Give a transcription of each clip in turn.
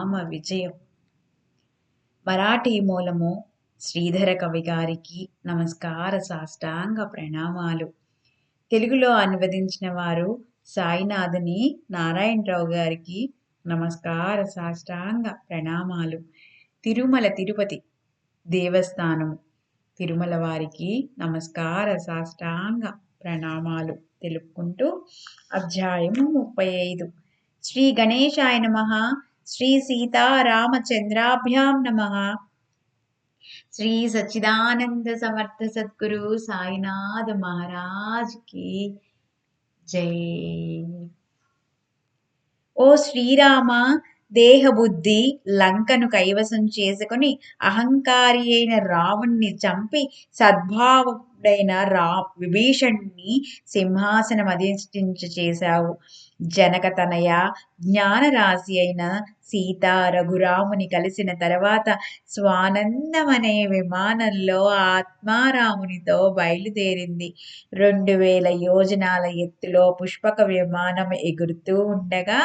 శ్రీరామ విజయం. మరాఠీ మూలము శ్రీధర కవి గారికి నమస్కార సాష్టాంగ ప్రణామాలు. తెలుగులో అనువదించిన వారు సాయినాథుని నారాయణరావు గారికి నమస్కార సాష్టాంగ ప్రణామాలు. తిరుమల తిరుపతి దేవస్థానము తిరుమల వారికి నమస్కార సాష్టాంగ ప్రణామాలు తెలుపుకుంటూ అధ్యాయము 35. శ్రీ గణేశాయ నమః. శ్రీ సీతారామచంద్రాభ్యాం నమః. శ్రీ సచ్చిదానంద సమర్థ సద్గురు సాయినాథ మహారాజ్ కి జై. ఓ శ్రీరామ, దేహబుద్ధి లంకను కైవసం చేసుకుని అహంకారి అయిన రావణ్ణి చంపి సద్భావుడైన విభీషణుని సింహాసనం అధిష్ఠించ చేశావు. జనక తనయ జ్ఞానరాశి అయిన సీత రఘురాముని కలిసిన తర్వాత స్వానందం అనే విమానంలో ఆత్మారామునితో బయలుదేరింది. 2000 యోజనాల ఎత్తులో పుష్పక విమానం ఎగురుతూ ఉండగా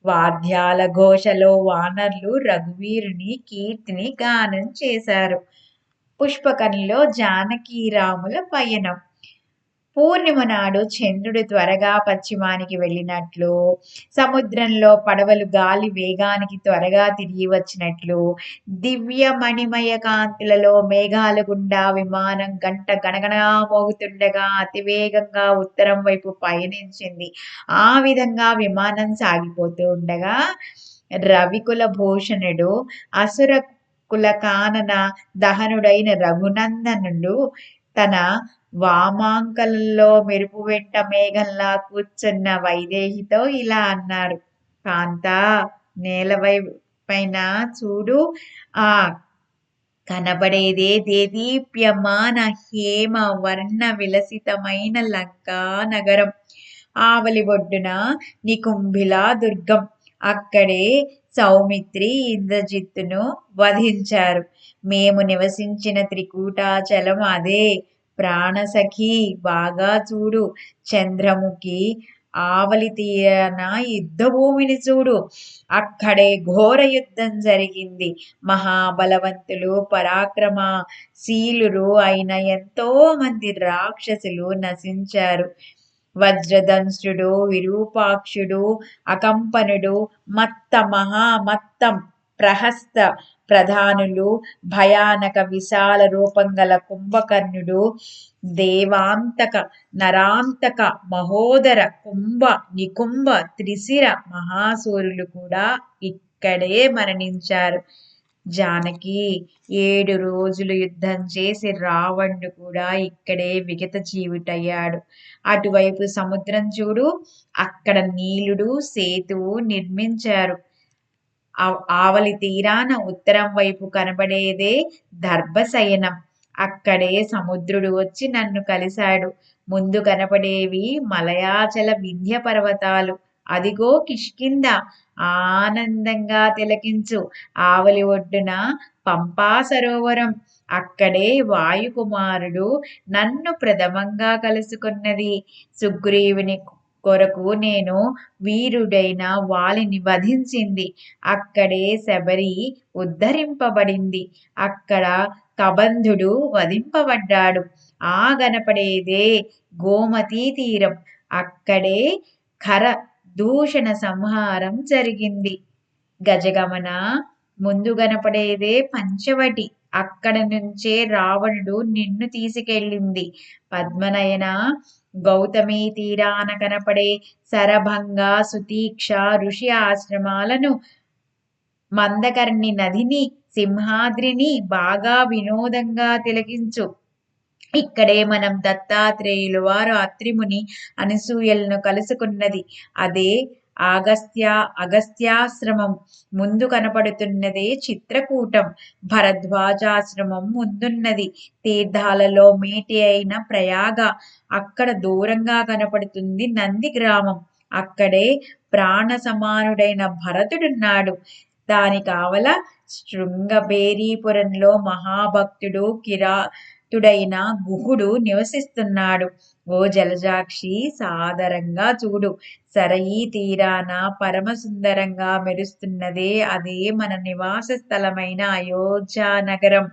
వాద్యాల ఘోషలో వానరులు రఘువీరుని కీర్తిని గానం చేశారు. పుష్పకంలో జానకీరాముల పయనం. పూర్ణిమ నాడు చంద్రుడు త్వరగా పశ్చిమానికి వెళ్ళినట్లు, సముద్రంలో పడవలు గాలి వేగానికి త్వరగా తిరిగి వచ్చినట్లు, దివ్య మణిమయ కాంతులలో మేఘాల గుండా విమానం గంట గణగణా మోగుతుండగా అతివేగంగా ఉత్తరం వైపు పయనించింది. ఆ విధంగా విమానం సాగిపోతూ ఉండగా రవికుల భూషణుడు అసుర కుల కానన దహనుడైన రఘునందనుడు తన వామాంకలలో మెరుపు వెంట మేఘంలా కూర్చున్న వైదేహితో ఇలా అన్నాడు. కాంతా, నేలపైన చూడు, ఆ కనబడేదే దేదీప్యమాన హేమ వర్ణ విలసితమైన లంకా నగరం. ఆవలి ఒడ్డున నికుంభిలా దుర్గం. అక్కడే సౌమిత్రి ఇంద్రజిత్తును వధించారు. మేము నివసించిన త్రికూటాచలం అదే. ప్రాణసఖి, బాగా చూడు. చంద్రముఖి, ఆవలి తీరన యుద్ధభూమిని చూడు. అక్కడే ఘోర యుద్ధం జరిగింది. మహాబలవంతులు పరాక్రమశీలురు అయిన ఎంతో మంది రాక్షసులు నశించారు. వజ్రదంష్ట్రుడు, విరూపాక్షుడు, అకంపనుడు, మత్త మహామత్తం ప్రహస్త ప్రధానులు, భయానక విశాల రూపం గల కుంభకర్ణుడు, దేవాంతక నరాంతక మహోదర కుంభ నికుంభ త్రిశిర మహాసూరులు కూడా ఇక్కడే మరణించారు. జానకి, 7 రోజులు యుద్ధం చేసి రావణుడు కూడా ఇక్కడే విగత జీవిటయ్యాడు. అటువైపు సముద్రం చూడు, అక్కడ నీలుడు సేతువు నిర్మించారు. ఆవలి తీరాన ఉత్తరం వైపు కనబడేదే దర్భశయనం. అక్కడే సముద్రుడు వచ్చి నన్ను కలిశాడు. ముందు కనపడేవి మలయాచల వింధ్య పర్వతాలు. అదిగో కిష్కింద, ఆనందంగా తిలకించు. ఆవలి ఒడ్డున పంపా సరోవరం. అక్కడే వాయుకుమారుడు నన్ను ప్రథమంగా కలుసుకున్నది. సుగ్రీవుని కొరకు నేను వీరుడైన వాలిని వధించింది. అక్కడే శబరి ఉద్ధరింపబడింది. అక్కడ కబంధుడు వధింపబడ్డాడు. ఆ గనపడేదే గోమతీ తీరం. అక్కడే ఖర దూషణ సంహారం జరిగింది. గజగమన, ముందు గనపడేదే పంచవటి. అక్కడ నుంచే రావణుడు నిన్ను తీసుకెళ్ళింది. పద్మనయన, గౌతమి తీరాన కనపడే శరభంగ, సుతీక్ష ఋషి ఆశ్రమాలను, మందకర్ణి నదిని, సింహాద్రిని బాగా వినోదంగా తిలకించు. ఇక్కడే మనం దత్తాత్రేయులు వారు అత్రిముని అనసూయలను కలుసుకున్నది. అదే అగస్త్యాశ్రమం. ముందు కనపడుతున్నదే చిత్రకూటం. భరద్వాజాశ్రమం ముందున్నది. తీర్థాలలో మేటి అయిన ప్రయాగ. అక్కడ దూరంగా కనపడుతుంది నంది గ్రామం. అక్కడే ప్రాణ సమానుడైన భరతుడున్నాడు. దాని కావల శృంగబేరీపురంలో మహాభక్తుడు భక్తుడైన గుహుడు నివసిస్తున్నాడు. ఓ జలజాక్షి, సాదరంగా చూడు, సరయీ తీరాన పరమ సుందరంగా మెరుస్తున్నదే అదే మన నివాస స్థలమైన అయోధ్య నగరం.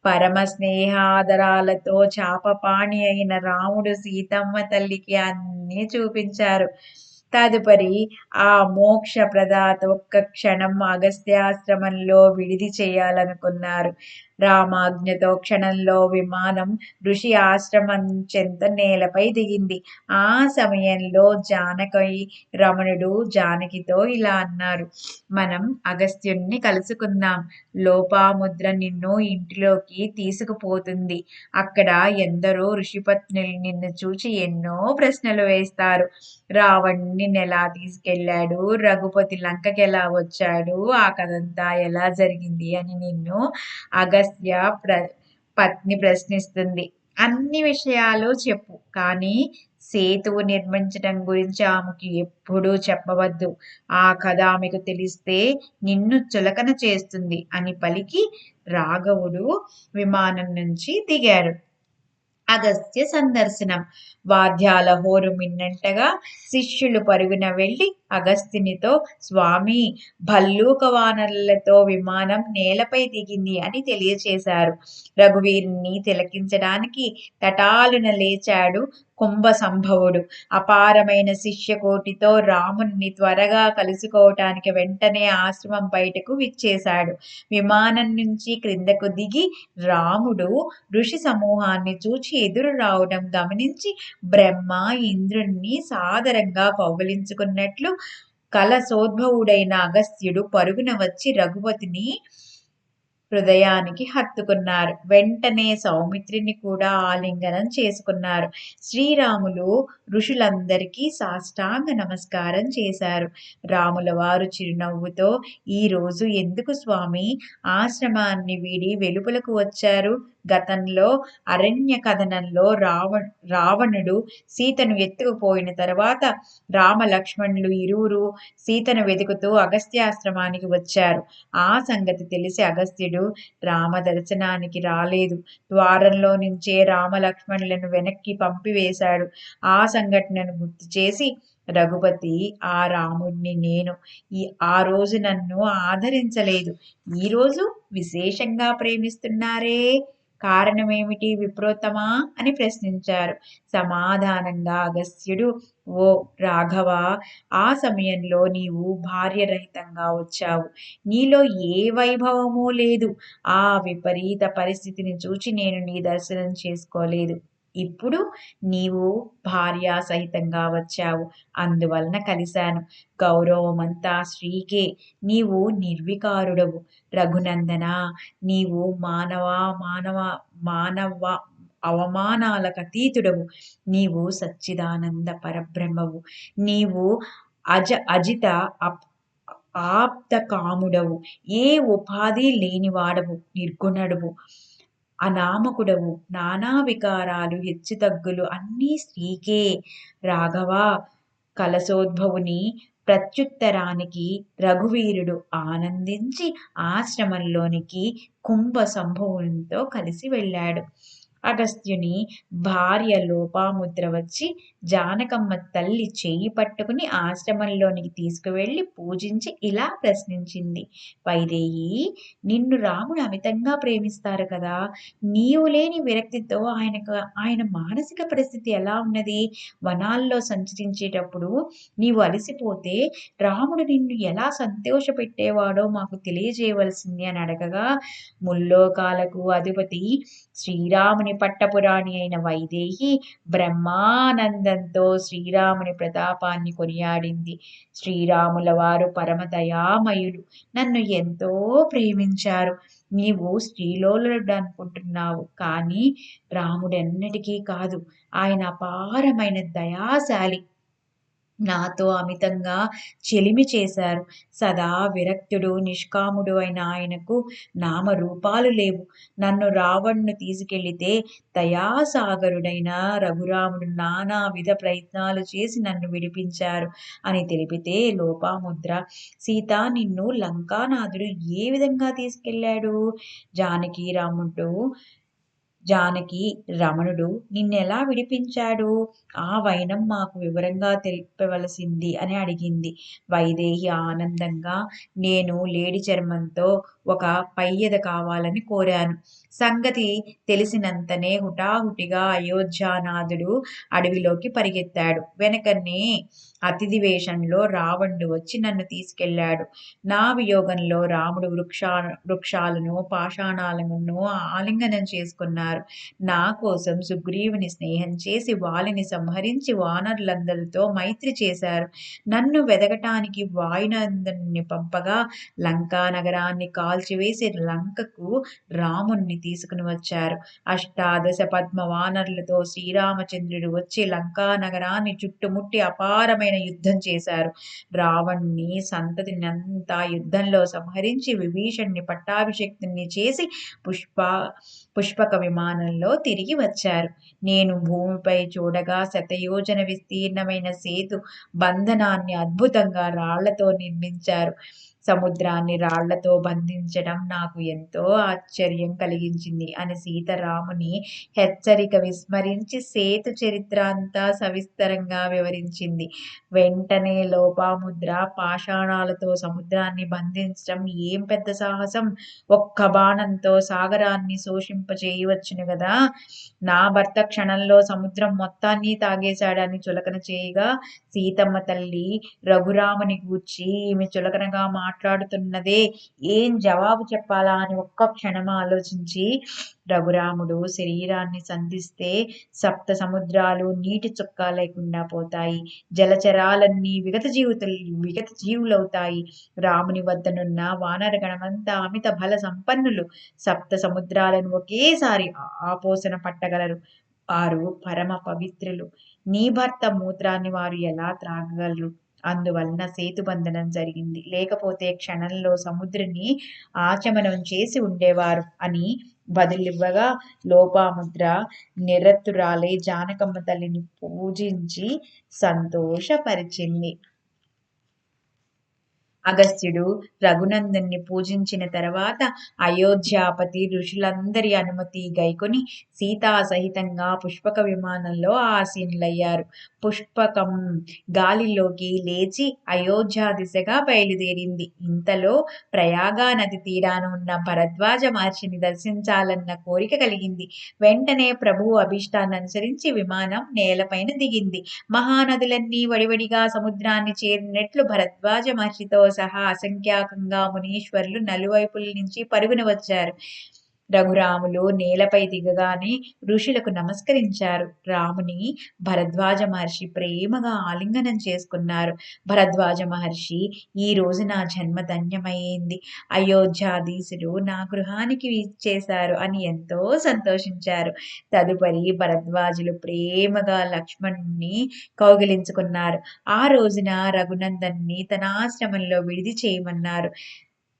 పరమ స్నేహాదరాలతో చాపపాణి అయిన రాముడు సీతమ్మ తల్లికి అన్నీ చూపించారు. తదుపరి ఆ మోక్ష ప్రదాత ఒక్క క్షణం అగస్త్యాశ్రమంలో విడిది చేయాలనుకున్నారు. రామాజ్ఞతో క్షణంలో విమానం ఋషి ఆశ్రమం చెంత నేలపై దిగింది. ఆ సమయంలో జానకి రమణుడు జానకితో ఇలా అన్నారు: మనం అగస్త్యుణ్ణి కలుసుకుందాం. లోపాముద్ర నిన్ను ఇంటిలోకి తీసుకుపోతుంది. అక్కడ ఎందరో ఋషిపత్నులు నిన్ను చూచి ఎన్నో ప్రశ్నలు వేస్తారు. రావణుణ్ణి తీసుకెళ్ళాడు, రఘుపతి లంకకెలా వచ్చాడు, ఆ కథంతా ఎలా జరిగింది అని నిన్ను అగస్త్య పత్ని ప్రశ్నిస్తుంది. అన్ని విషయాలు చెప్పు, కానీ సేతువు నిర్మించటం గురించి ఆమెకు ఎప్పుడూ చెప్పవద్దు. ఆ కథ ఆమెకు తెలిస్తే నిన్ను చులకన చేస్తుంది అని పలికి రాఘవుడు విమానం నుంచి దిగాడు. అగస్త్య సందర్శనం. వాద్యాల హోరు మిన్నంటగా శిష్యులు పరుగున వెళ్ళి అగస్త్యునితో, స్వామి, భల్లూక వానరులతో విమానం నేలపై దిగింది అని తెలియచేశారు. రఘువీరుణ్ణి తిలకించడానికి తటాలున లేచాడు కుంభ సంభవుడు. అపారమైన శిష్యకోటితో రాముణ్ణి త్వరగా కలుసుకోవటానికి వెంటనే ఆశ్రమం బయటకు విచ్చేశాడు. విమానం నుంచి క్రిందకు దిగి రాముడు ఋషి సమూహాన్ని చూచి ఎదురు రావడం గమనించి బ్రహ్మ ఇంద్రుణ్ణి సాదరంగా కౌగిలించుకున్నట్లు కలశోద్భవుడైన అగస్త్యుడు పరుగున వచ్చి రఘుపతిని హృదయానికి హత్తుకున్నారు. వెంటనే సౌమిత్రిని కూడా ఆలింగనం చేసుకున్నారు. శ్రీరాములు ఋషులందరికీ సాష్టాంగ నమస్కారం చేశారు. రాముల వారు చిరునవ్వుతో, ఈ రోజు ఎందుకు స్వామి ఆశ్రమాన్ని వీడి వెలుపలకు వచ్చారు? గతంలో అరణ్య కథనంలో రావణుడు సీతను ఎత్తుకుపోయిన తర్వాత రామ లక్ష్మణులు ఇరువురు సీతను వెతుకుతూ అగస్త్యాశ్రమానికి వచ్చారు. ఆ సంగతి తెలిసి అగస్త్యుడు రామ దర్శనానికి రాలేదు. ద్వారంలో నుంచే రామ లక్ష్మణులను వెనక్కి పంపివేశాడు. ఆ సంఘటనను గుర్తు చేసి, రఘుపతి, ఆ రాముణ్ణి నేను ఆ రోజు నన్ను ఆదరించలేదు, ఈ రోజు విశేషంగా ప్రేమిస్తున్నారే, కారణమేమిటి విప్రోత్తమా అని ప్రశ్నించారు. సమాధానంగా అగస్త్యుడు, ఓ రాఘవ, ఆ సమయంలో నీవు భార్యరహితంగా వచ్చావు. నీలో ఏ వైభవమూ లేదు. ఆ విపరీత పరిస్థితిని చూచి నేను నీ దర్శనం చేసుకోలేదు. ఇప్పుడు నీవు భార్యా సహితంగా వచ్చావు, అందువలన కలిశాను. గౌరవమంతా స్త్రీకే. నీవు నిర్వికారుడవు. రఘునందన, నీవు మానవ అవమానాలకు అతీతుడవు. నీవు సచ్చిదానంద పరబ్రహ్మవు. నీవు అజిత ఆప్త కాముడవు. ఏ ఉపాధి లేనివాడవు, నిర్గుణుడవు, అనామకుడవు. నానా వికారాలు హెచ్చుతగ్గులు అన్నీ స్త్రీకే. రాఘవ, కలశోద్భవుని ప్రత్యుత్తరానికి రఘువీరుడు ఆనందించి ఆశ్రమంలోనికి కుంభ సంభవునితో కలిసి వెళ్ళాడు. అగస్త్యుని భార్య లోపాముద్ర వచ్చి జానకమ్మ తల్లి చెయ్యి పట్టుకుని ఆశ్రమంలోనికి తీసుకువెళ్ళి పూజించి ఇలా ప్రశ్నించింది: వైదేహి, నిన్ను రాముడు అమితంగా ప్రేమిస్తారు కదా, నీవు లేని విరక్తితో ఆయన మానసిక పరిస్థితి ఎలా ఉన్నది? వనాల్లో సంచరించేటప్పుడు నీవు అలసిపోతే రాముడు నిన్ను ఎలా సంతోషపెట్టేవాడో మాకు తెలియజేయవలసింది అని అడగగా, ముల్లోకాలకు అధిపతి శ్రీరాముని పట్టపురాణి అయిన వైదేహి బ్రహ్మానందంతో శ్రీరాముని ప్రతాపాన్ని కొనియాడింది. శ్రీరాముల వారు పరమదయామయులు, నన్ను ఎంతో ప్రేమించారు. నీవు స్త్రీలోలుడు అనుకుంటున్నావు, కానీ రాముడెన్నటికీ కాదు. ఆయన అపారమైన దయాశాలి. నాతో అమితంగా చెలిమి చేశారు. సదా విరక్తుడు, నిష్కాముడు అయిన ఆయనకు నామరూపాలు లేవు. నన్ను రావణ్ణు తీసుకెళ్లితే దయాసాగరుడైన రఘురాముడు నానావిధ ప్రయత్నాలు చేసి నన్ను విడిపించారు అని తెలిపితే లోపాముద్ర, సీత, నిన్ను లంకానాథుడు ఏ విధంగా తీసుకెళ్లాడు? జానకి, రమణుడు నిన్నెలా విడిపించాడు? ఆ వైనం మాకు వివరంగా తెలిపవలసింది అని అడిగింది. వైదేహి ఆనందంగా, నేను లేడి చర్మంతో ఒక పయ్యద కావాలని కోరాను. సంగతి తెలిసినంతనే హుటాహుటిగా అయోధ్యానాథుడు అడవిలోకి పరిగెత్తాడు. వెనకనే అతిథి వేషంలో రావణుడు వచ్చి నన్ను తీసుకెళ్ళాడు. నా వియోగంలో రాముడు వృక్షాలను, పాషాణాలను ఆలింగనం చేసుకున్నారు. నా కోసం సుగ్రీవుని స్నేహం చేసి వాలిని సంహరించి వానరులందరితో మైత్రి చేశారు. నన్ను వెదకటానికి వాయునందనుని పంపగా లంకా నగరాన్ని కాల్చివేసి లంకకు రాముణ్ణి తీసుకుని వచ్చారు. అష్టాదశ పద్మ వానరులతో శ్రీరామచంద్రుడు వచ్చి లంకా నగరాన్ని చుట్టుముట్టి అపారమైన యుద్ధం చేశారు. రావణ్ణి సంతతినంతా యుద్ధంలో సంహరించి విభీషణ్ణి పట్టాభిషిక్తుణ్ణి చేసి పుష్పక విమానంలో తిరిగి వచ్చారు. నేను భూమిపై చూడగా శతయోజన విస్తీర్ణమైన సేతు బంధనాన్ని అద్భుతంగా రాళ్లతో నిర్మించారు. సముద్రాన్ని రాళ్లతో బంధించడం నాకు ఎంతో ఆశ్చర్యం కలిగించింది అని సీతారాముని హెచ్చరిక విస్మరించి సేతు చరిత్ర అంతా సవిస్తరంగా వివరించింది. వెంటనే లోపాముద్ర పాషాణాలతో సముద్రాన్ని బంధించడం ఏం పెద్ద సాహసం! ఒక్క బాణంతో సాగరాన్ని శోషింపచేయవచ్చును గదా! నా భర్త క్షణంలో సముద్రం మొత్తాన్ని తాగేశాడని చులకన చేయగా, సీతమ్మ తల్లి రఘురాముని గూర్చి ఈమె చులకనగా మాట్లాడుతున్నదే, ఏం జవాబు చెప్పాలా అని ఒక్క క్షణం ఆలోచించి, రఘురాముడు శరీరాన్ని సంధిస్తే సప్త సముద్రాలు నీటి చుక్క లేకుండా పోతాయి. జలచరాలన్నీ విగత జీవులవుతాయి. రాముని వద్దనున్న వానరగణమంతా అమిత బల సంపన్నులు. సప్త సముద్రాలను ఒకేసారి ఆపోసన పట్టగలరు. వారు పరమ పవిత్రులు. నీ భర్త మూత్రాన్ని వారు ఎలా త్రాగగలరు? అందువలన సేతుబంధనం జరిగింది. లేకపోతే క్షణంలో సముద్రుని ఆచమనం చేసి ఉండేవారు అని బదులివ్వగా, లోపాముద్ర నిరత్తురాలై జానకమ్మ తల్లిని పూజించి సంతోషపరిచింది. అగస్త్యుడు రఘునందన్ని పూజించిన తర్వాత అయోధ్యాపతి ఋషులందరి అనుమతి గైకొని సీతా సహితంగా పుష్పక విమానంలో ఆసీనులయ్యారు. పుష్పకం గాలిలోకి లేచి అయోధ్య దిశగా బయలుదేరింది. ఇంతలో ప్రయాగా నది తీరాన ఉన్న భరద్వాజ మహర్షిని దర్శించాలన్న కోరిక కలిగింది. వెంటనే ప్రభువు అభిష్టాన్ని అనుసరించి విమానం నేలపైన దిగింది. మహానదులన్నీ వడివడిగా సముద్రాన్ని చేరినట్లు భరద్వాజ మహర్షితో సహా అసంఖ్యాకంగా మునీశ్వరులు నలువైపుల నుంచి పరుగున వచ్చారు. రఘురాములు నేలపై దిగగానే ఋషులకు నమస్కరించారు. రాముని భరద్వాజ మహర్షి ప్రేమగా ఆలింగనం చేసుకున్నారు. భరద్వాజ మహర్షి, ఈ రోజు నా జన్మ ధన్యమైంది. అయోధ్యాధీశుడు నా గృహానికి ఇచ్చేశారు అని ఎంతో సంతోషించారు. తదుపరి భరద్వాజులు ప్రేమగా లక్ష్మణుని కౌగిలించుకున్నారు. ఆ రోజున రఘునందన్ని తన ఆశ్రమంలో విడిది చేయమన్నారు.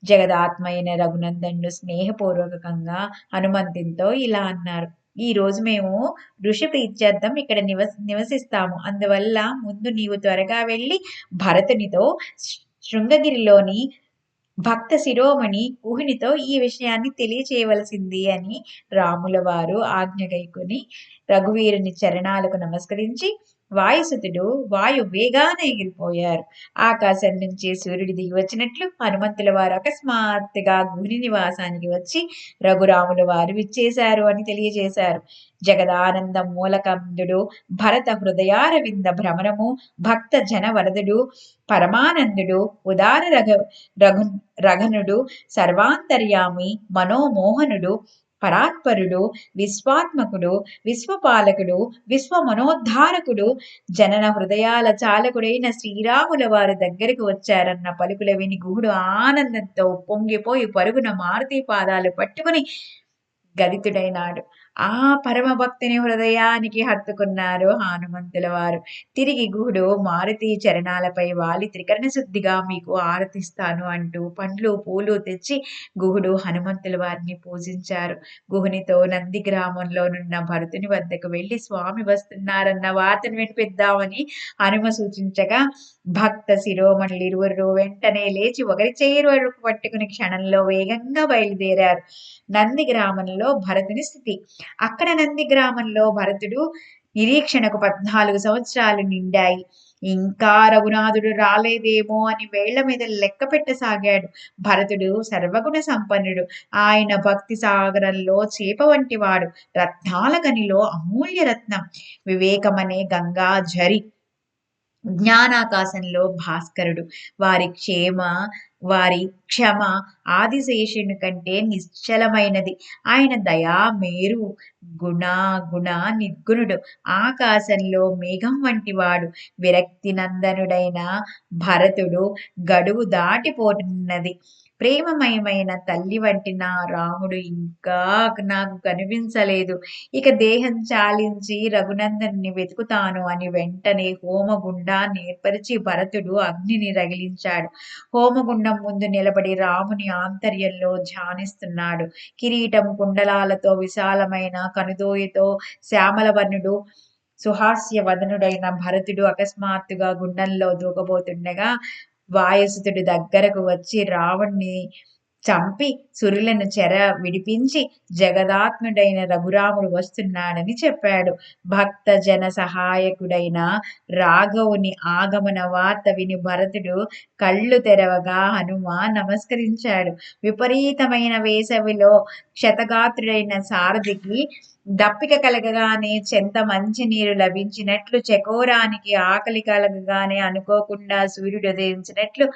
జగదాత్మైన రఘునందనుడు స్నేహపూర్వకంగా హనుమంతునితో ఇలా అన్నారు. ఈ రోజు మేము ఋషి ప్రీత్యర్థం ఇక్కడ నివసిస్తాము. అందువల్ల ముందు నీవు త్వరగా వెళ్ళి భరతునితో శృంగగిరిలోని భక్త శిరోమణి కుహునితో ఈ విషయాన్ని తెలియచేయవలసింది అని రాముల వారు ఆజ్ఞగైకొని రఘువీరుని చరణాలకు నమస్కరించి వాయుసుతుడు వాయు వేగాన ఎగిరిపోయారు. ఆకాశం నుంచి సూర్యుడి దిగి వచ్చినట్లు హనుమంతుల వారు అకస్మాత్తుగా గుహుని నివాసానికి వచ్చి రఘురాముల వారు విచ్చేశారు అని తెలియజేశారు. జగదానంద మూలకందుడు, భరత హృదయారవింద భ్రమరము, భక్త జన వరదుడు, పరమానందుడు, ఉదార రఘనుడు, సర్వాంతర్యామి, మనోమోహనుడు, పరాత్పరుడు, విశ్వాత్మకుడు, విశ్వపాలకుడు, విశ్వమనోద్ధారకుడు, జనన హృదయాల చాలకుడైన శ్రీరాముల వారి దగ్గరికి వచ్చారన్న పలుకుల విని గుహుడు ఆనందంతో పొంగిపోయి పరుగున మారుతి పాదాలు పట్టుకుని గదితుడైనాడు. ఆ పరమ భక్తిని హృదయానికి హత్తుకున్నారు హనుమంతుల వారు. తిరిగి గుహుడు మారుతి చరణాలపై వాలి త్రికరణ శుద్ధిగా మీకు ఆరతిస్తాను అంటూ పండ్లు పూలు తెచ్చి గుహుడు హనుమంతుల వారిని పూజించారు. గుహునితో నంది గ్రామంలోనున్న భరతుని వద్దకు వెళ్లి స్వామి వస్తున్నారన్న వార్తను వినిపిద్దామని హనుమ సూచించగా భక్త శిరోమణులు ఇరువురు వెంటనే లేచి ఒకరి చేరు పట్టుకుని క్షణంలో వేగంగా బయలుదేరారు. నంది గ్రామంలో భరతుని స్థితి. అక్కడ నంది గ్రామంలో భరతుడు నిరీక్షణకు 14 సంవత్సరాలు నిండాయి. ఇంకా రఘునాథుడు రాలేదేమో అని వేళ్ల మీద లెక్క పెట్టసాగాడు. భరతుడు సర్వగుణ సంపన్నుడు. ఆయన భక్తి సాగరంలో చేప వంటివాడు. రత్నాల గనిలో అమూల్య రత్నం. వివేకమనే గంగా జరి. జ్ఞానాకాశంలో భాస్కరుడు. వారి క్షమ ఆదిశేషుని కంటే నిశ్చలమైనది. ఆయన దయా మేరు. గుణ నిర్గుణుడు. ఆకాశంలో మేఘం వంటివాడు. విరక్తి నందనుడైన భరతుడు గడువు దాటిపోతున్నది. ప్రేమమయమైన తల్లి వంటి నా రాముడు ఇంకా నాకు కనిపించలేదు. ఇక దేహం చాలించి రఘునందన్ని వెతుకుతాను అని వెంటనే హోమగుండాన్ని ఏర్పరిచి భరతుడు అగ్నిని రగిలించాడు. హోమగుండం ముందు నిలబడి రాముని ఆంతర్యంలో ధ్యానిస్తున్నాడు. కిరీటం కుండలాలతో విశాలమైన కనుదోయతో శ్యామలవర్ణుడు సుహాస్య వదనుడైన భరతుడు అకస్మాత్తుగా గుండంలో దూకబోతుండగా వాయుసుతుడు దగ్గరకు వచ్చి రావణ్ణి చంపి సురులను చెర విడిపించి జగదాత్ముడైన రఘురాముడు వస్తున్నాడని చెప్పాడు. భక్త జన సహాయకుడైన రాఘవుని ఆగమన వార్త విని భరతుడు కళ్ళు తెరవగా హనుమ నమస్కరించాడు. విపరీతమైన వేసవిలో క్షతగాత్రుడైన సారథికి దప్పిక కలగగానే చెంత మంచినీరు లభించినట్లు, చకోరానికి ఆకలి కలగగానే అనుకోకుండా సూర్యుడు ఉదయించినట్లు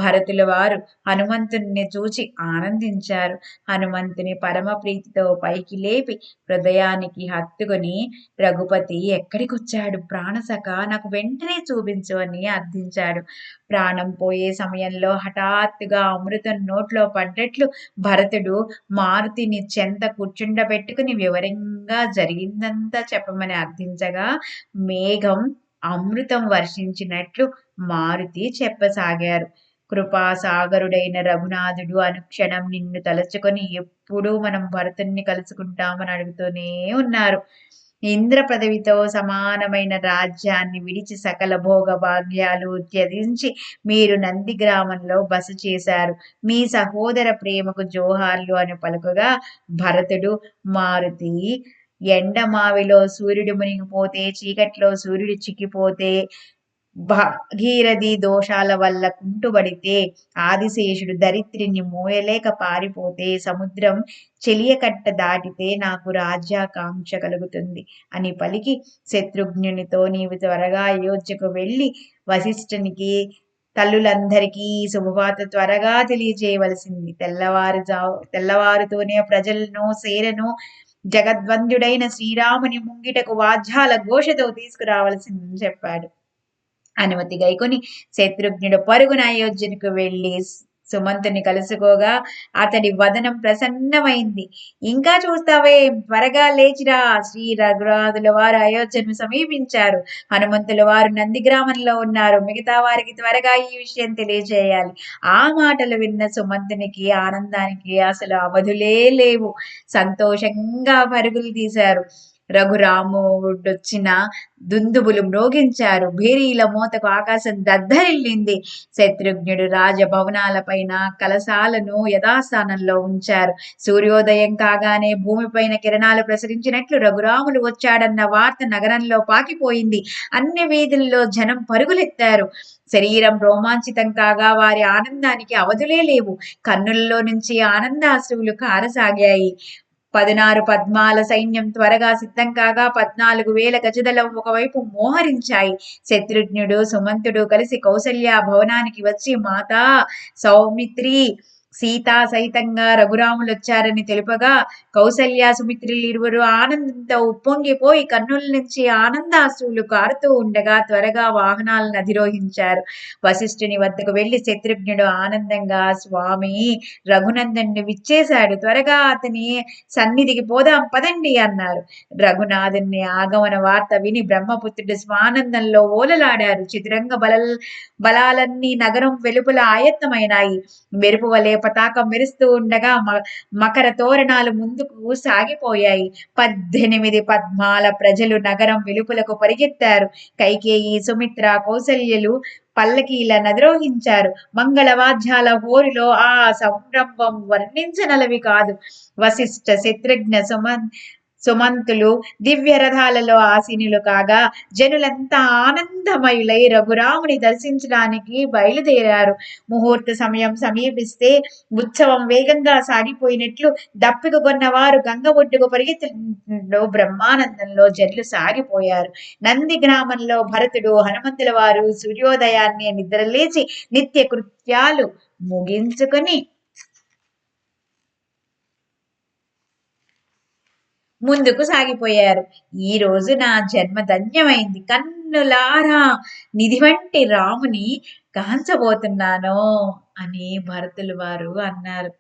భరతుల వారు హనుమంతుణ్ణి చూచి ఆనందించారు. హనుమంతుని పరమ ప్రీతితో పైకి లేపి హృదయానికి హత్తుకొని, రఘుపతి ఎక్కడికొచ్చాడు ప్రాణసఖ, నాకు వెంటనే చూపించు అని అర్థించాడు. ప్రాణం పోయే సమయంలో హఠాత్తుగా అమృతం నోట్లో పడ్డట్లు భరతుడు మారుతిని చెంత కూర్చుండబెట్టుకుని వివరంగా జరిగిందంతా చెప్పమని అర్థించగా మేఘం అమృతం వర్షించినట్లు మారుతి చెప్పసాగారు. కృపాసాగరుడైన రఘునాథుడు అనుక్షణం నిన్ను తలుచుకొని ఎప్పుడూ మనం భరతుణ్ణి కలుసుకుంటామని అడుగుతూనే ఉన్నారు. ఇంద్ర పదవితో సమానమైన రాజ్యాన్ని విడిచి సకల భోగ భాగ్యాలు త్యజించి మీరు నంది గ్రామంలో బస చేశారు. మీ సహోదర ప్రేమకు జోహార్లు అని పలుకగా భరతుడు, మారుతి ఎండమావిలో సూర్యుడు మునిగిపోతే, చీకట్లో సూర్యుడు చిక్కిపోతే, భాగీరథి దోషాల వల్ల కుంటుబడితే, ఆదిశేషుడు దరిత్రిని మోయలేక పారిపోతే, సముద్రం చెలియకట్ట దాటితే నాకు రాజ్యాకాంక్ష కలుగుతుంది అని పలికి శత్రుఘ్నునితో నీవు త్వరగా అయోధ్యకు వెళ్ళి వశిష్ఠునికి తల్లులందరికీ శుభవార్త త్వరగా తెలియజేయవలసింది. తెల్లవారుతోనే ప్రజలను సేరను జగద్వంద్యుడైన శ్రీరాముని ముంగిటకు వాద్యాల ఘోషతో తీసుకురావలసిందని చెప్పాడు. అనుమతి గైకొని శత్రుఘ్నుడు పరుగున అయోధ్యకు వెళ్ళి సుమంతుని కలుసుకోగా అతడి వదనం ప్రసన్నమైంది. ఇంకా చూస్తావే, త్వరగా లేచిరా. శ్రీ రఘునాథుల వారు అయోధ్యను సమీపించారు. హనుమంతుల వారు నందిగ్రామంలో ఉన్నారు. మిగతా వారికి త్వరగా ఈ విషయం తెలియజేయాలి. ఆ మాటలు విన్న సుమంతునికి ఆనందానికి అసలు అవధులే లేవు. సంతోషంగా పరుగులు తీశారు. రఘురాముడొచ్చిన దుందుబులు మ్రోగించారు. భేరీల మోతకు ఆకాశం దద్దరిల్లింది. శత్రుఘ్నుడు రాజభవనాలపైన కలశాలను యథాస్థానంలో ఉంచారు. సూర్యోదయం కాగానే భూమిపైన కిరణాలు ప్రసరించినట్లు రఘురాములు వచ్చాడన్న వార్త నగరంలో పాకిపోయింది. అన్ని వీధుల్లో జనం పరుగులెత్తారు. శరీరం రోమాంచితం కాగా వారి ఆనందానికి అవధులే లేవు. కన్నులలో నుంచి ఆనందాశ్రువులు కారసాగాయి. 16 పద్మాల సైన్యం త్వరగా సిద్ధం కాగా 14,000 గజదళం ఒకవైపు మోహరించాయి. శత్రుఘ్నుడు సుమంతుడు కలిసి కౌసల్య భవనానికి వచ్చి మాతా సౌమిత్రి సీతా సహితంగా రఘురాములు వచ్చారని తెలుపగా కౌసల్య సుమిత్రులు ఇరువురు ఆనందంతో ఉప్పొంగిపోయి కన్నుల నుంచి ఆనందాశ్రువులు కారుతూ ఉండగా త్వరగా వాహనాలను అధిరోహించారు. వశిష్ఠుని వద్దకు వెళ్లి శత్రుఘ్నుడు ఆనందంగా స్వామి రఘునందన్ని విచ్చేశాడు, త్వరగా అతని సన్నిధికి పోదాం పదండి అన్నారు. రఘునాథుని ఆగమన వార్త విని బ్రహ్మపుత్రుడు స్వానందంలో ఓలలాడారు. చతురంగ బలాలన్నీ నగరం వెలుపల ఆయత్తమైనాయి. మెరుపు వలె పతాకం మెరుస్తూ ఉండగా మకర తోరణాలు ముందుకు సాగిపోయాయి. 18 పద్మాల ప్రజలు నగరం వెలుపలకు పరిగెత్తారు. కైకేయి, సుమిత్ర, కౌసల్యలు పల్లకీల నద్రోహించారు. మంగళవాద్యాల హోరులో ఆ సంరంభం వర్ణించనలవి కాదు. వశిష్ఠ, శత్రుఘ్న, సుమంతులు దివ్య రథాలలో ఆసీనులు కాగా జనులంతా ఆనందమయులై రఘురాముని దర్శించడానికి బయలుదేరారు. ముహూర్త సమయం సమీపిస్తే ఉత్సవం వేగంగా సాగిపోయినట్లు దప్పిక కొన్నవారు గంగ ఒడ్డుకు పరిగెత్తిలో బ్రహ్మానందంలో జల్లు సాగిపోయారు. నంది గ్రామంలో భరతుడు హనుమంతుల వారు సూర్యోదయాన్ని నిద్రలేచి నిత్య కృత్యాలు ముగించుకొని ముందుకు సాగిపోయారు. ఈ రోజు నా జన్మ ధన్యమైంది. కన్నులారా నిధి వంటి రాముని కాంచబోతున్నాను అని భరతులు వారు అన్నారు.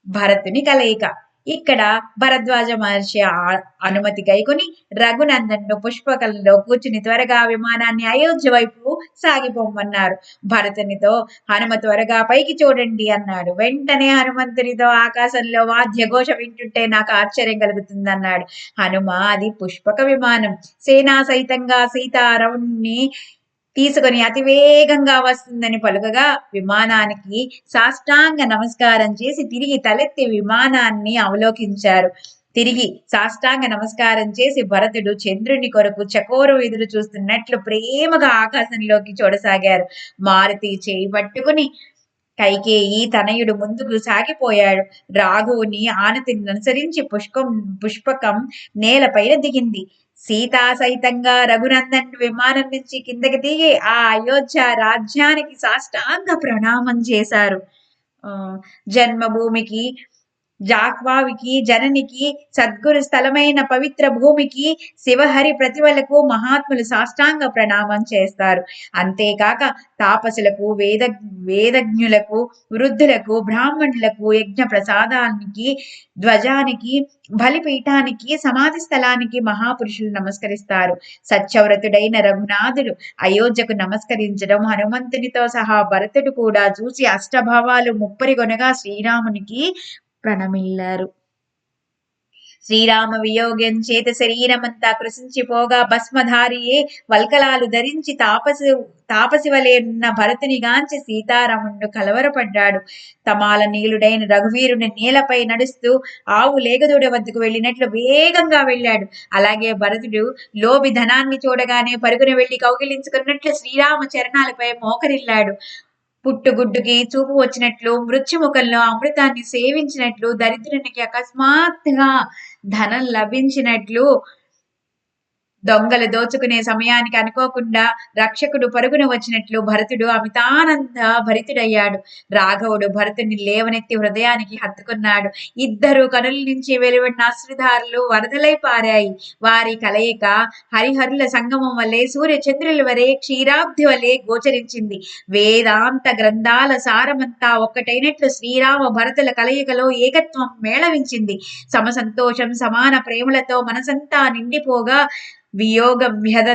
భరతుని కలయిక. ఇక్కడ భరద్వాజ మహర్షి అనుమతి కైకొని రఘునందన్ను పుష్పకంలో కూర్చుని త్వరగా విమానాన్ని అయోధ్య వైపు సాగిపోమన్నారు. భరతునితో హనుమ త్వరగా పైకి చూడండి అన్నాడు. వెంటనే హనుమంతునితో ఆకాశంలో వాద్యఘోష వింటుంటే నాకు ఆశ్చర్యం కలుగుతుందన్నాడు. హనుమ అది పుష్పక విమానం, సేనా సహితంగా సీతారాముని తీసుకొని అతివేగంగా వస్తుందని పలుకగా విమానానికి సాష్టాంగ నమస్కారం చేసి తిరిగి తలెత్తి విమానాన్ని అవలోకించారు. తిరిగి సాష్టాంగ నమస్కారం చేసి భరతుడు చంద్రుని కొరకు చకోరు ఎదురు చూస్తున్నట్లు ప్రేమగా ఆకాశంలోకి చూడసాగారు. మారుతి చేయి పట్టుకుని కైకేయి తనయుడు ముందుకు సాగిపోయాడు. రాఘవుని ఆనతిని అనుసరించి పుష్పకం నేలపైన దిగింది. సీతా సైతంగా రఘునందన్ విమానం నుంచి కిందకి దిగి ఆ అయోధ్య రాజ్యానికి సాష్టాంగ ప్రణామం చేశారు. జన్మభూమికి, జాహ్వావికి, జననికి, సద్గురు స్థలమైన పవిత్ర భూమికి, శివహరి ప్రతిభలకు మహాత్ములు సాష్టాంగ ప్రణామం చేస్తారు. అంతేకాక తాపసులకు, వేదజ్ఞులకు, వృద్ధులకు, బ్రాహ్మణులకు, యజ్ఞ ప్రసాదానికి, ధ్వజానికి, బలిపీఠానికి, సమాధి స్థలానికి మహాపురుషులు నమస్కరిస్తారు. సత్యవ్రతుడైన రఘునాథుడు అయోధ్యకు నమస్కరించడం హనుమంతునితో సహా భరతుడు కూడా చూసి అష్టభావాలు ముప్పరిగొనగా శ్రీరామునికి ప్రణమిల్లారు. శ్రీరామ వియోగం చేత శరీరమంతా కృషించిపోగా భస్మధారియే వల్కలాలు ధరించి తాపసి వలె ఉన్న భరతుని గాంచి సీతారాముడు కలవరపడ్డాడు. తమాల నీలుడైన రఘువీరుని నేలపై నడుస్తూ ఆవు లేగదూడ వద్దకు వెళ్ళినట్లు వేగంగా వెళ్ళాడు. అలాగే భరతుడు లోబి ధనాన్ని చూడగానే పరుగున వెళ్లి కౌగిలించుకున్నట్లు శ్రీరామ చరణాలపై మోకరిల్లాడు. పుట్టుగుడ్డుకి చూపు వచ్చినట్లు, మృత్యుముఖంలో అమృతాన్ని సేవించినట్లు, దరిద్రునికి అకస్మాత్తుగా ధనం లభించినట్లు, దొంగలు దోచుకునే సమయానికి అనుకోకుండా రక్షకుడు పరుగున వచ్చినట్లు భరతుడు అమితానంద భరితుడయ్యాడు. రాఘవుడు భరతుని లేవనెత్తి హృదయానికి హత్తుకున్నాడు. ఇద్దరు కనుల నుంచి వెలువడిన అశ్రుధారులు వరదలై పారాయి. వారి కలయిక హరిహరుల సంగమం వల్లే సూర్య చంద్రుల వలె క్షీరాబ్ది వలె గోచరించింది. వేదాంత గ్రంథాల సారమంతా ఒక్కటైనట్లు శ్రీరామ భరతుల కలయికలో ఏకత్వం మేళవించింది. సమసంతోషం సమాన ప్రేమలతో మనసంతా నిండిపోగా వియోగం వ్యధ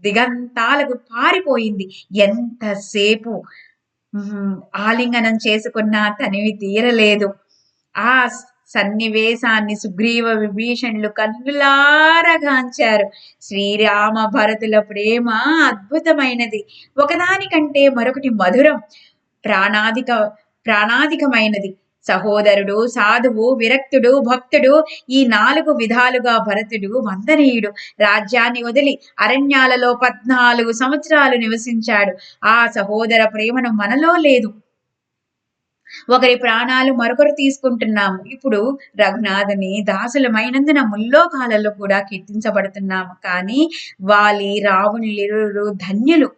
దిగంతాలకు పారిపోయింది. ఎంతసేపు ఆలింగనం చేసుకున్నా తనివి తీరలేదు. ఆ సన్నివేశాన్ని సుగ్రీవ విభీషణులు కన్నులారగాంచారు. శ్రీరామ భరతుల ప్రేమ అద్భుతమైనది. ఒకదానికంటే మరొకటి మధురం, ప్రాణాధికమైనది. సహోదరుడు, సాధువు, విరక్తుడు, భక్తుడు, ఈ 4 విధాలుగా భరతుడు వందనీయుడు. రాజ్యాన్ని వదిలి అరణ్యాలలో 14 సంవత్సరాలు నివసించాడు. ఆ సహోదర ప్రేమను మనలో లేదు. ఒకరి ప్రాణాలు మరొకరు తీసుకుంటున్నాము. ఇప్పుడు రఘునాథుని దాసులమైనందున ముల్లోకాలలో కూడా కీర్తించబడుతున్నాము. కానీ వాలి, రావణులిరువురు ధన్యులు.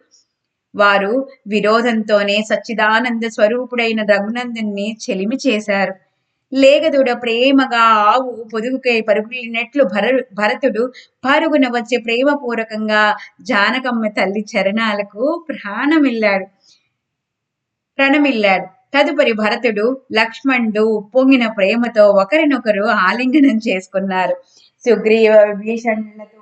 వారు విరోధంతోనే సచ్చిదానంద స్వరూపుడైన రఘునందన్ని చెలిమి చేశారు. లేగదూడ ప్రేమగా ఆవు పొదుగుకై పరుగులినట్లు భరతుడు పరుగున వచ్చే ప్రేమపూర్వకంగా జానకమ్మ తల్లి చరణాలకు ప్రణమిల్లాడు. తదుపరి భరతుడు, లక్ష్మణుడు పొంగిన ప్రేమతో ఒకరినొకరు ఆలింగనం చేసుకున్నారు. సుగ్రీవ విభీషణులతో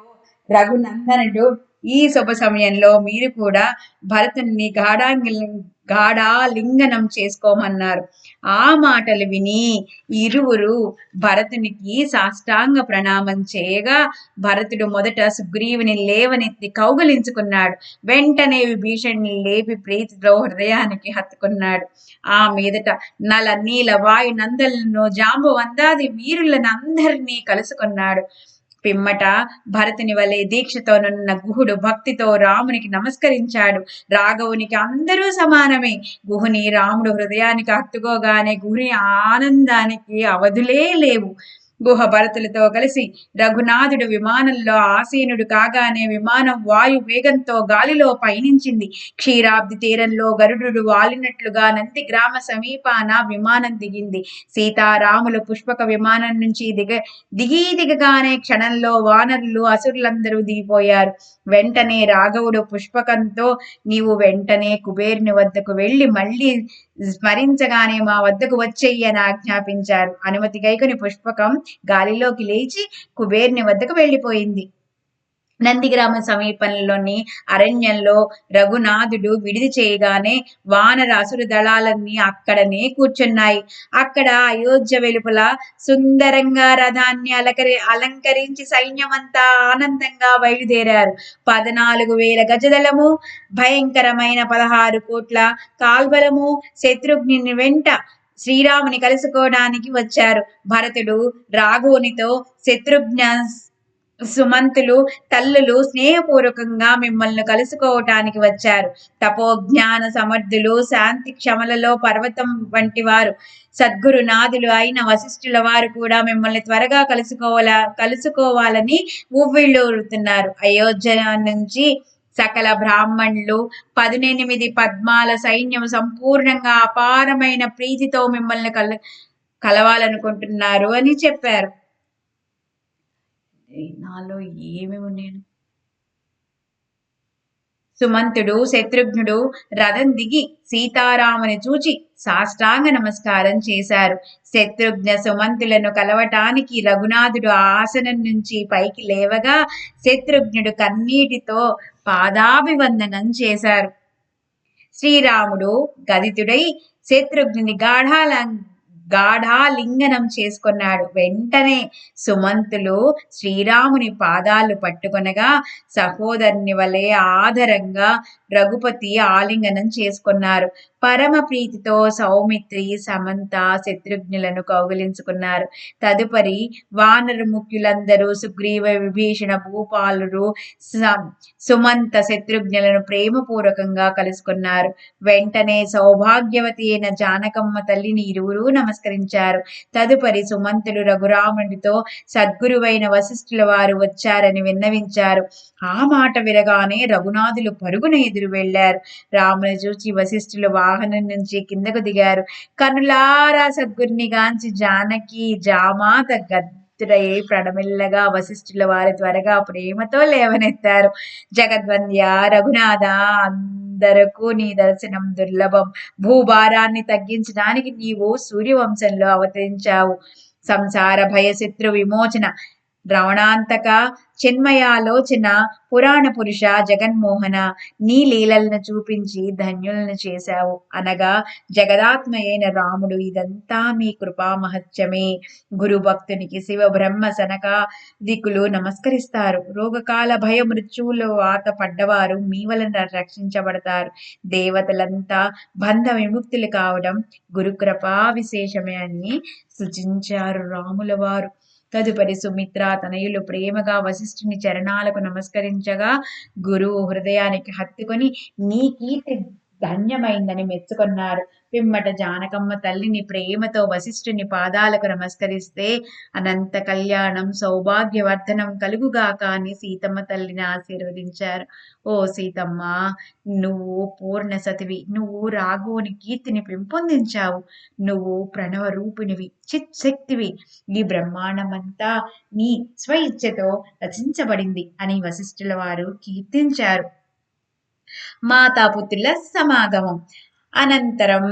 గాఢాలింగనం చేసుకోమన్నారు. ఆ మాటలు విని ఇరువురు భరతునికి సాష్టాంగ ప్రణామం చేయగా భరతుడు మొదట సుగ్రీవుని లేవనెత్తి కౌగలించుకున్నాడు. వెంటనే విభీషణుని లేపి ప్రీతితో హృదయానికి హత్తుకున్నాడు. ఆ మీదట నల నీల వాయు నందలను జాంబవంతాది వీరులనందరినీ కలుసుకున్నాడు. పిమ్మట భరతుని వలె దీక్షతోనున్న గుహుడు భక్తితో రామునికి నమస్కరించాడు. రాఘవునికి అందరూ సమానమే. గుహుని రాముడు హృదయానికి హత్తుకోగానే గుహుని ఆనందానికి అవధులే లేవు. గుహ భరతులతో కలిసి రఘునాథుడు విమానంలో ఆసీనుడు కాగానే విమానం వాయు వేగంతో గాలిలో పయనించింది. క్షీరాబ్ది తీరంలో గరుడు వాలినట్లుగా నంది గ్రామ సమీపాన విమానం దిగింది. సీతారాములు పుష్పక విమానం నుంచి దిగగానే క్షణంలో వానరులు అసురులందరూ దిగిపోయారు. వెంటనే రాఘవుడు పుష్పకంతో నీవు వెంటనే కుబేరుని వద్దకు వెళ్ళి మళ్ళీ స్మరించగానే మా వద్దకు వచ్చేయి అని ఆజ్ఞాపించారు. అనుమతి గైకొని పుష్పకం గాలిలోకి లేచి కుబేరుని వద్దకు వెళ్ళిపోయింది. నందిగ్రామ సమీపంలోని అరణ్యంలో రఘునాథుడు విడిది చేయగానే వానర అసురు దళాలన్నీ అక్కడనే కూర్చున్నాయి. అక్కడ అయోధ్య వెలుపల సుందరంగా రథాన్ని అలంకరించి సైన్యమంతా ఆనందంగా బయలుదేరారు. 14,000 గజదళము, భయంకరమైన 16 కోట్ల కాల్బలము శత్రుఘ్ని వెంట శ్రీరాముని కలుసుకోవడానికి వచ్చారు. భరతుడు రాఘవునితో శత్రుఘ్న సుమంతులు తల్లులు స్నేహపూర్వకంగా మిమ్మల్ని కలుసుకోవటానికి వచ్చారు. తపోజ్ఞాన సమర్థులు, శాంతి క్షమలలో పర్వతం వంటి వారు, సద్గురునాథులు అయిన వశిష్ఠుల వారు కూడా మిమ్మల్ని త్వరగా కలుసుకోవాలని ఉవ్విళ్ళూరుతున్నారు. అయోధ్య నుంచి సకల బ్రాహ్మణులు 18 పద్మాల సైన్యం సంపూర్ణంగా అపారమైన ప్రీతితో మిమ్మల్ని కలవాలనుకుంటున్నారు అని చెప్పారు. నాలో ఏమేమి నేను సుమంతుడు శత్రుఘ్నుడు రథం దిగి సీతారాముని చూచి సాష్టాంగ నమస్కారం చేశారు. శత్రుఘ్న సుమంతులను కలవటానికి రఘునాథుడు ఆసనం నుంచి పైకి లేవగా శత్రుఘ్నుడు కన్నీటితో పాదాభివందనం చేశారు. శ్రీరాముడు గదితుడై శత్రుఘ్నుని గాఢాలింగనం చేసుకున్నాడు. వెంటనే సుమంతులు శ్రీరాముని పాదాలు పట్టుకొనగా సహోదరుని వలె ఆదరంగా రఘుపతి ఆలింగనం చేసుకున్నారు. పరమ ప్రీతితో సౌమిత్రి, సమంత శత్రుఘ్నులను కౌగిలించుకున్నారు. తదుపరి వానర ముఖ్యులందరూ సుగ్రీవ, విభీషణ, భూపాలురు, సుమంత శత్రుఘ్నులను ప్రేమపూర్వకంగా కలుసుకున్నారు. వెంటనే సౌభాగ్యవతి అయిన జానకమ్మ తల్లిని ఇరువురు నమస్కరించారు. తదుపరి సుమంతులు రఘురాముడితో సద్గురువైన వశిష్ఠుల వారు వచ్చారని విన్నవించారు. ఆ మాట వినగానే రఘునాథులు పరుగున ఎదురు వెళ్లారు. రాముని చూచి వశిష్ఠులు వాహనం నుంచి కిందకు దిగారు. కనులారా సద్గురిని గాంచి జానకి జామాత గద్దుడై ప్రణమిల్లగా వశిష్ఠుల వారి త్వరగా ప్రేమతో లేవనెత్తారు. జగద్వంద్య రఘునాథ, అందరకు నీ దర్శనం దుర్లభం. భూభారాన్ని తగ్గించడానికి నీవు సూర్యవంశంలో అవతరించావు. సంసార భయశత్రు విమోచన, రవణాంతక, చిన్మయాలోచన, పురాణ పురుష, జగన్మోహన, నీ లీలలను చూపించి ధన్యులను చేశావు అనగా జగదాత్మ అయిన రాముడు ఇదంతా మీ కృపా మహత్యమే. గురు భక్తునికి శివ బ్రహ్మ సనకాదికులు నమస్కరిస్తారు. రోగకాల భయ మృత్యువులు వాత పడ్డవారు మీ వలన రక్షించబడతారు. దేవతలంతా బంధ విముక్తులు కావడం గురుకృపా విశేషమే అని సూచించారు రాముల వారు. తదుపరి సుమిత్ర తనయులు ప్రేమగా వశిష్ఠుని చరణాలకు నమస్కరించగా గురువు హృదయానికి హత్తుకొని నీ కీర్తి ధన్యమైందని మెచ్చుకున్నారు. పిమ్మట జానకమ్మ తల్లిని ప్రేమతో వశిష్ఠుని పాదాలకు నమస్కరిస్తే అనంత కళ్యాణం సౌభాగ్యవర్ధనం కలుగుగాక అని సీతమ్మ తల్లిని ఆశీర్వదించారు. ఓ సీతమ్మ, నువ్వు పూర్ణ సతివి. నువ్వు రాఘవుని కీర్తిని పెంపొందించావు. నువ్వు ప్రణవ రూపిణివి, చిత్ శక్తివి. ఈ బ్రహ్మాండమంతా నీ స్వయిచ్ఛతో రచించబడింది అని వశిష్ఠుల వారు కీర్తించారు. మాతాపుత్రుల సమాగమం అనంతరం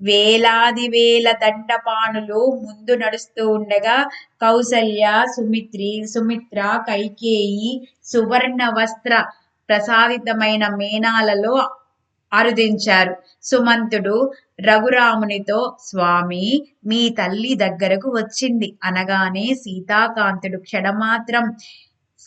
వేలాది వేల దండపాణులు ముందు నడుస్తూ ఉండగా కౌసల్య, సుమిత్ర, కైకేయి సువర్ణ వస్త్ర ప్రసాదితమైన మేనాలలో అరుదించారు. సుమంతుడు రఘురామునితో, స్వామి, మీ తల్లి దగ్గరకు వచ్చింది అనగానే సీతాకాంతుడు క్షణమాత్రం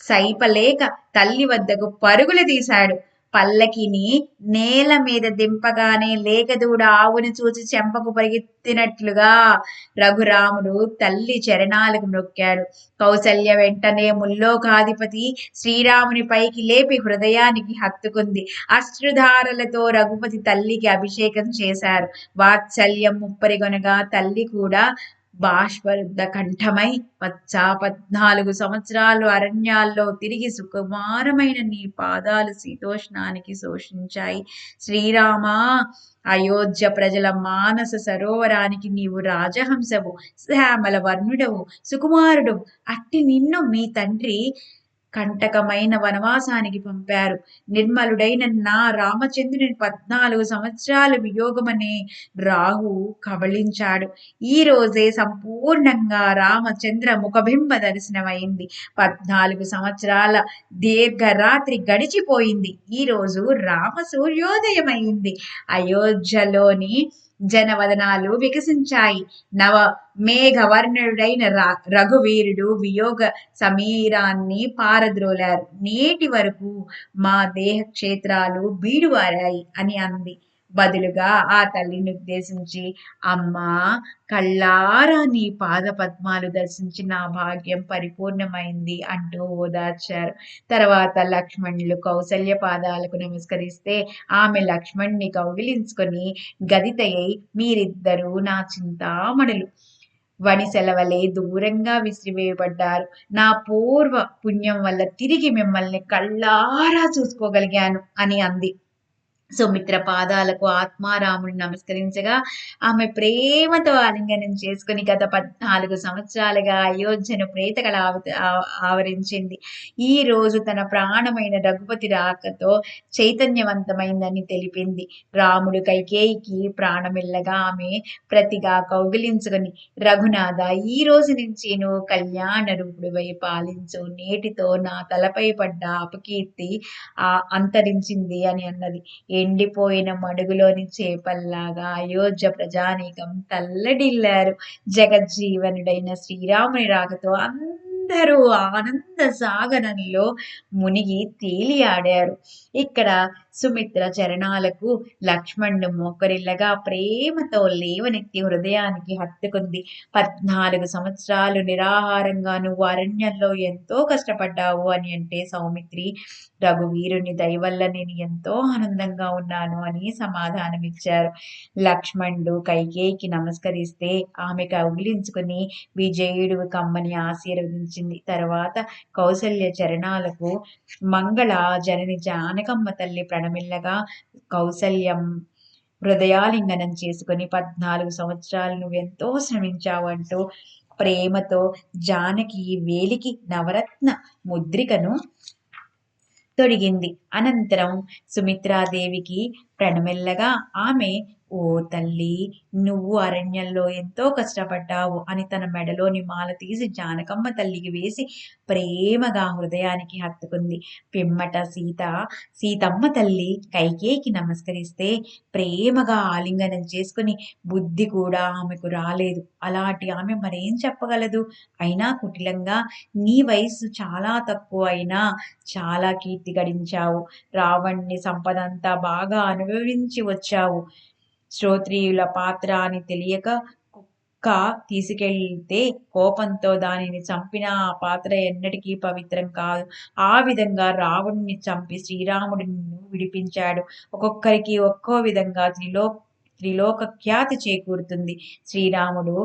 సైపలేక తల్లి వద్దకు పరుగులు తీశాడు. పల్లకిని నేల మీద దింపగానే లేగదూడ ఆవుని చూసి చెంపకు పరిగెత్తినట్లుగా రఘురాముడు తల్లి చరణాలకు మ్రొక్కాడు. కౌసల్య వెంటనే ముల్లోకాధిపతి శ్రీరాముని పైకి లేపి హృదయానికి హత్తుకుంది. అశ్రుధారలతో రఘుపతి తల్లికి అభిషేకం చేశారు. వాత్సల్యం ముప్పరిగొనగా తల్లి కూడా బాష్పరుద్ధ కంఠమై, వచ్చా 14 సంవత్సరాలు అరణ్యాల్లో తిరిగి సుకుమారమైన నీ పాదాలు శీతోష్ణానికి శోషించాయి. శ్రీరామా, అయోధ్య ప్రజల మానస సరోవరానికి నీవు రాజహంసవు, శ్యామల వర్ణుడవు, సుకుమారుడవు. అట్టి నిన్ను మీ తండ్రి కంటకమైన వనవాసానికి పంపారు. నిర్మలుడైన నా రామచంద్రుని 14 సంవత్సరాలు వియోగమనే రాహు కబళించాడు. ఈ రోజే సంపూర్ణంగా రామచంద్ర ముఖబింబ దర్శనమైంది. 14 సంవత్సరాల దీర్ఘరాత్రి గడిచిపోయింది. ఈ రోజు రామ సూర్యోదయమైంది. అయోధ్యలోని జనవదనాలు వికసించాయి. నవ మేఘవర్ణుడైన రఘువీరుడు వియోగ సమీరాన్ని పారద్రోలారు. నేటి వరకు మా దేహ క్షేత్రాలు బీడువారాయి అని అంది. బదులుగా ఆ తల్లిని ఉద్దేశించి, అమ్మా, కళ్ళారా నీ పాద పద్మాలు దర్శించి నా భాగ్యం పరిపూర్ణమైంది అంటూ ఓదార్చారు. తర్వాత లక్ష్మణులు కౌసల్య పాదాలకు నమస్కరిస్తే ఆమె లక్ష్మణ్ణి కౌగిలించుకొని గదితయై, మీరిద్దరూ నా చింతామణులు, వనిసెలవలే దూరంగా విసిరివేయబడ్డారు. నా పూర్వ పుణ్యం వల్ల తిరిగి మిమ్మల్ని కళ్ళారా చూసుకోగలిగాను అని అంది. సుమిత్ర పాదాలకు ఆత్మారాముడు నమస్కరించగా ఆమె ప్రేమతో ఆలింగనం చేసుకుని గత 14 సంవత్సరాలుగా అయోధ్యను ప్రేతకళ ఆవరించింది. ఈ రోజు తన ప్రాణమైన రఘుపతి రాకతో చైతన్యవంతమైందని తెలిపింది. రాముడు కైకేయికి ప్రాణమిల్లగా ఆమె ప్రతిగా కౌగిలించుకుని, రఘునాథ, ఈ రోజు నుంచి నువ్వు కళ్యాణ రూపుడివై పాలించు. నేటితో నా తలపై పడ్డ అపకీర్తి అంతరించింది అని అన్నది. ఎండిపోయిన మడుగులోని చేపల్లాగా అయోధ్య ప్రజానీకం తల్లడిల్లారు. జగజ్జీవనుడైన శ్రీరాముని రాకతో అందరూ ఆనంద సాగరంలో మునిగి తేలియాడారు. ఇక్కడ సుమిత్ర చరణాలకు లక్ష్మణుడు మోకరిల్లగా ప్రేమతో లేవనెత్తి హృదయానికి హత్తుకుంది. 14 సంవత్సరాలు నిరాహారంగా నువ్వు అరణ్యంలో ఎంతో కష్టపడ్డావు అని అంటే సౌమిత్రి, రఘువీరుని దయవల్ల నేను ఎంతో ఆనందంగా ఉన్నాను అని సమాధానమిచ్చారు. లక్ష్మణుడు కైకేయికి నమస్కరిస్తే ఆమె కౌగిలించుకుని విజయుడు కమ్మని ఆశీర్వదించింది. తర్వాత కౌసల్య చరణాలకు మంగళ జనని జానకమ్మ తల్లి ప్రణమిల్లగా కౌసల్యం హృదయాలింగనం చేసుకుని, 14 సంవత్సరాలు నువ్వెంతో శ్రమించావంటూ ప్రేమతో జానకి వేలికి నవరత్న ముద్రికను తొడిగింది. అనంతరం సుమిత్రాదేవికి ప్రణమిల్లగా ఆమె, ఓ తల్లి, నువ్వు అరణ్యంలో ఎంతో కష్టపడ్డావు అని తన మెడలోని మాల తీసి జానకమ్మ తల్లికి వేసి ప్రేమగా హృదయానికి హత్తుకుంది. పిమ్మట సీతమ్మ తల్లి కైకేయికి నమస్కరిస్తే ప్రేమగా ఆలింగనం చేసుకుని, బుద్ధి కూడా ఆమెకు రాలేదు. అలాంటి ఆమె మరేం చెప్పగలదు? అయినా కుటిలంగా, నీ వయస్సు చాలా తక్కువ అయినా చాలా కీర్తి గడించావు. రావణ్ణి సంపదంతా బాగా అనుభవించి వచ్చావు. శ్రోత్రియుల పాత్ర అని తెలియక కుక్క తీసుకెళ్తే కోపంతో దానిని చంపిన ఆ పాత్ర ఎన్నటికీ పవిత్రం కాదు. ఆ విధంగా రావణుని చంపి శ్రీరాముడు నిన్ను విడిపించాడు. ఒక్కొక్కరికి ఒక్కో విధంగా త్రిలోక ఖ్యాతి చేకూరుతుంది. శ్రీరాముడు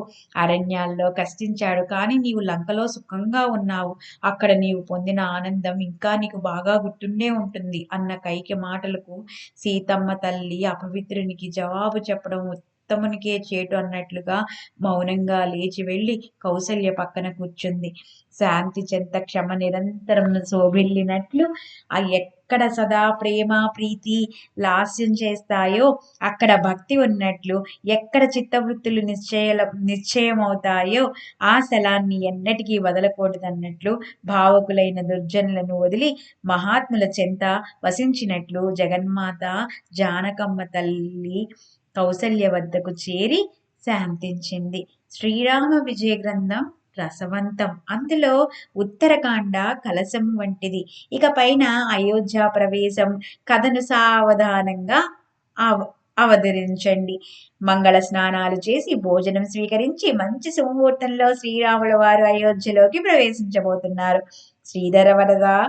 అరణ్యాల్లో కష్టించాడు, కానీ నీవు లంకలో సుఖంగా ఉన్నావు. అక్కడ నీవు పొందిన ఆనందం ఇంకా నీకు బాగా గుర్తుండే ఉంటుంది అన్న కైకి మాటలకు సీతమ్మ తల్లి అపవిత్రునికి జవాబు చెప్పడం ఉత్తమునికే చేటు అన్నట్లుగా మౌనంగా లేచి వెళ్ళి కౌసల్య పక్కన కూర్చుంది. శాంతి చెంత క్షమ నిరంతరం శోభిల్లినట్లు ఆ ఎక్కడ సదా ప్రేమ ప్రీతి లాస్యం చేస్తాయో అక్కడ భక్తి ఉన్నట్లు, ఎక్కడ చిత్తవృత్తులు నిశ్చయమవుతాయో ఆ స్థలాన్ని ఎన్నటికీ వదలకూడదన్నట్లు భావకులైన దుర్జనులను వదిలి మహాత్ముల చెంత వసించినట్లు జగన్మాత జానకమ్మ తల్లి కౌసల్య వద్దకు చేరి శాంతించింది. శ్రీరామ విజయ గ్రంథం రసవంతం. అందులో ఉత్తరకాండ కలశం వంటిది. ఇక పైన అయోధ్య ప్రవేశం కథను సావధానంగా అవతరించండి. మంగళ స్నానాలు చేసి భోజనం స్వీకరించి మంచి సుముహూర్తంలో శ్రీరాముల వారు అయోధ్యలోకి ప్రవేశించబోతున్నారు. శ్రీధర వరద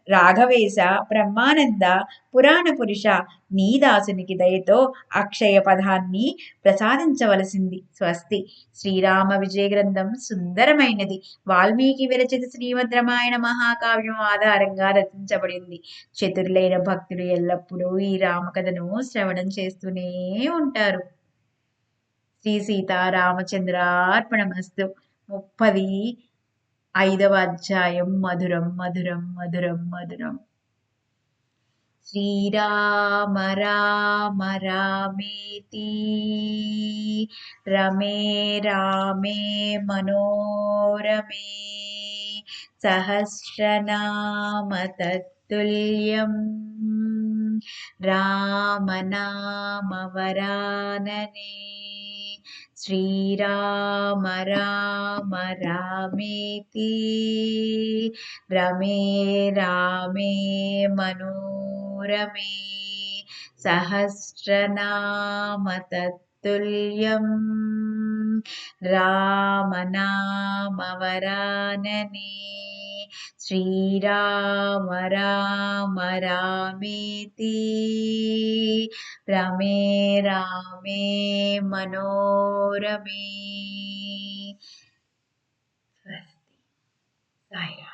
రాఘవేశ బ్రహ్మానంద పురాణ పురుష నీ దాసునికి దయతో అక్షయ పదాన్ని ప్రసాదించవలసింది. స్వస్తి. శ్రీరామ విజయ గ్రంథం సుందరమైనది. వాల్మీకి విరచిత శ్రీమద్ రామాయణ మహాకావ్యం ఆధారంగా రచించబడింది. చతురులైన భక్తులు ఎల్లప్పుడూ ఈ రామకథను శ్రవణం చేస్తూనే ఉంటారు. శ్రీ సీతారామచంద్రార్పణమస్తు. 35వ అధ్యాయం. మధురం మధురం మధురం మధురం. శ్రీరామ రామ రామేతి రమే రామే మనోరమే సహస్రనామ తత్తుల్యం రామనామ వరాననే. శ్రీరామ రామ రామేతి రమే రామే మనోరమే సహస్రనామ తత్తుల్యం రామనామ వరాననే. శ్రీరామ రామ రామేతి రమే రామే మనోరమే. స్వస్తి. సాయి.